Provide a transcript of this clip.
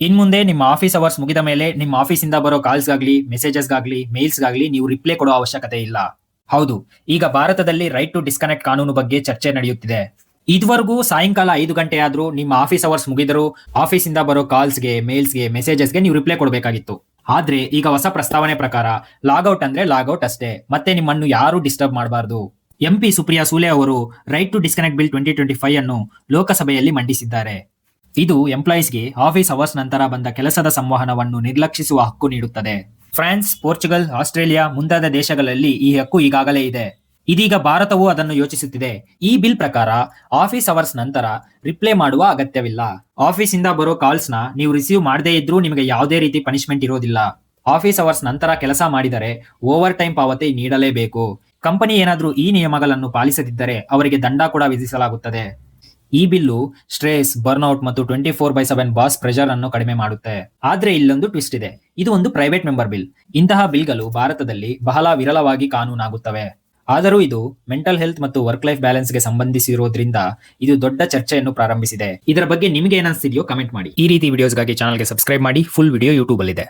ಇನ್ಮುಂದೆ ನಿಮ್ಮ office hours ಮುಗಿದ ಮೇಲೆ ನಿಮ್ಮ ಆಫೀಸಿಂದ ಬರೋ ಕಾಲ್ಸ್ಗಾಗ್ಲಿ ಮೆಸೇಜಸ್ಗಾಗ್ಲಿ ಮೇಲ್ಸ್ಗಾಗ್ಲಿ ನೀವು ರಿಪ್ಲೈ ಕೊಡೋ ಅವಶ್ಯಕತೆ ಇಲ್ಲ. ಹೌದು, ಈಗ ಭಾರತದಲ್ಲಿ ರೈಟ್ ಟು ಡಿಸ್ಕನೆಕ್ಟ್ ಕಾನೂನು ಬಗ್ಗೆ ಚರ್ಚೆ ನಡೆಯುತ್ತಿದೆ. ಇದುವರೆಗೂ ಸಾಯಂಕಾಲ 5 ಗಂಟೆ ಆದ್ರೂ ನಿಮ್ಮ ಆಫೀಸ್ ಅವರ್ಸ್ ಮುಗಿದರೂ ಆಫೀಸಿಂದ ಬರೋ ಕಾಲ್ಸ್ಗೆ ಮೇಲ್ಸ್ಗೆ ಮೆಸೇಜಸ್ಗೆ ನೀವು ರಿಪ್ಲೈ ಕೊಡಬೇಕಾಗಿತ್ತು. ಆದ್ರೆ ಈಗ ಹೊಸ ಪ್ರಸ್ತಾವನೆ ಪ್ರಕಾರ ಲಾಗೌಟ್ ಅಂದ್ರೆ ಲಾಗೌಟ್ ಅಷ್ಟೇ, ಮತ್ತೆ ನಿಮ್ಮನ್ನು ಯಾರು ಡಿಸ್ಟರ್ಬ್ ಮಾಡಬಾರದು. ಎಂಪಿ ಸುಪ್ರಿಯಾ ಸೂಲೆ ಅವರು ರೈಟ್ ಟು ಡಿಸ್ಕನೆಕ್ಟ್ ಬಿಲ್ 2025 ಅನ್ನು ಲೋಕಸಭೆಯಲ್ಲಿ ಮಂಡಿಸಿದ್ದಾರೆ. ಇದು ಎಂಪ್ಲಾಯೀಸ್ಗೆ ಆಫೀಸ್ ಅವರ್ಸ್ ನಂತರ ಬಂದ ಕೆಲಸದ ಸಂವಹನವನ್ನು ನಿರ್ಲಕ್ಷಿಸುವ ಹಕ್ಕು ನೀಡುತ್ತದೆ. ಫ್ರಾನ್ಸ್, ಪೋರ್ಚುಗಲ್, ಆಸ್ಟ್ರೇಲಿಯಾ ಮುಂತಾದ ದೇಶಗಳಲ್ಲಿ ಈ ಹಕ್ಕು ಈಗಾಗಲೇ ಇದೆ. ಇದೀಗ ಭಾರತವು ಅದನ್ನು ಯೋಚಿಸುತ್ತಿದೆ. ಈ ಬಿಲ್ ಪ್ರಕಾರ ಆಫೀಸ್ ಅವರ್ಸ್ ನಂತರ ರಿಪ್ಲೈ ಮಾಡುವ ಅಗತ್ಯವಿಲ್ಲ. ಆಫೀಸಿಂದ ಬರೋ ಕಾಲ್ಸ್ನ ನೀವು ರಿಸೀವ್ ಮಾಡದೇ ಇದ್ರೂ ನಿಮಗೆ ಯಾವುದೇ ರೀತಿ ಪನಿಷ್ಮೆಂಟ್ ಇರೋದಿಲ್ಲ. ಆಫೀಸ್ ಅವರ್ಸ್ ನಂತರ ಕೆಲಸ ಮಾಡಿದರೆ ಓವರ್ ಟೈಮ್ ಪಾವತಿ ನೀಡಲೇಬೇಕು. ಕಂಪನಿ ಏನಾದರೂ ಈ ನಿಯಮಗಳನ್ನು ಪಾಲಿಸದಿದ್ದರೆ ಅವರಿಗೆ ದಂಡ ಕೂಡ ವಿಧಿಸಲಾಗುತ್ತದೆ. ಈ ಬಿಲ್ಲು ಸ್ಟ್ರೆಸ್, ಬರ್ನ್ಔಟ್ ಮತ್ತು 24/7 ಬಾಸ್ ಪ್ರೆಷರ್ ಅನ್ನು ಕಡಿಮೆ ಮಾಡುತ್ತೆ. ಆದ್ರೆ ಇಲ್ಲೊಂದು ಟ್ವಿಸ್ಟ್ ಇದೆ. ಇದು ಒಂದು ಪ್ರೈವೇಟ್ ಮೆಂಬರ್ ಬಿಲ್. ಇಂತಹ ಬಿಲ್ಗಳು ಭಾರತದಲ್ಲಿ ಬಹಳ ವಿರಳವಾಗಿ ಕಾನೂನಾಗುತ್ತವೆ. ಆದರೂ ಇದು ಮೆಂಟಲ್ ಹೆಲ್ತ್ ಮತ್ತು ವರ್ಕ್ ಲೈಫ್ ಬ್ಯಾಲೆನ್ಸ್ಗೆ ಸಂಬಂಧಿಸಿರೋದ್ರಿಂದ ಇದು ದೊಡ್ಡ ಚರ್ಚೆಯನ್ನು ಪ್ರಾರಂಭಿಸಿದೆ. ಇದರ ಬಗ್ಗೆ ನಿಮಗೆ ಏನನ್ಸ್ತಿದೆಯೋ ಕಮೆಂಟ್ ಮಾಡಿ. ಈ ರೀತಿ ವಿಡಿಯೋಸ್ಗಾಗಿ ಚಾನಲ್ಗೆ ಸಬ್ಸ್ಕ್ರೈಬ್ ಮಾಡಿ. ಫುಲ್ ವಿಡಿಯೋ ಯೂಟ್ಯೂಬ್ ಅಲ್ಲಿದೆ.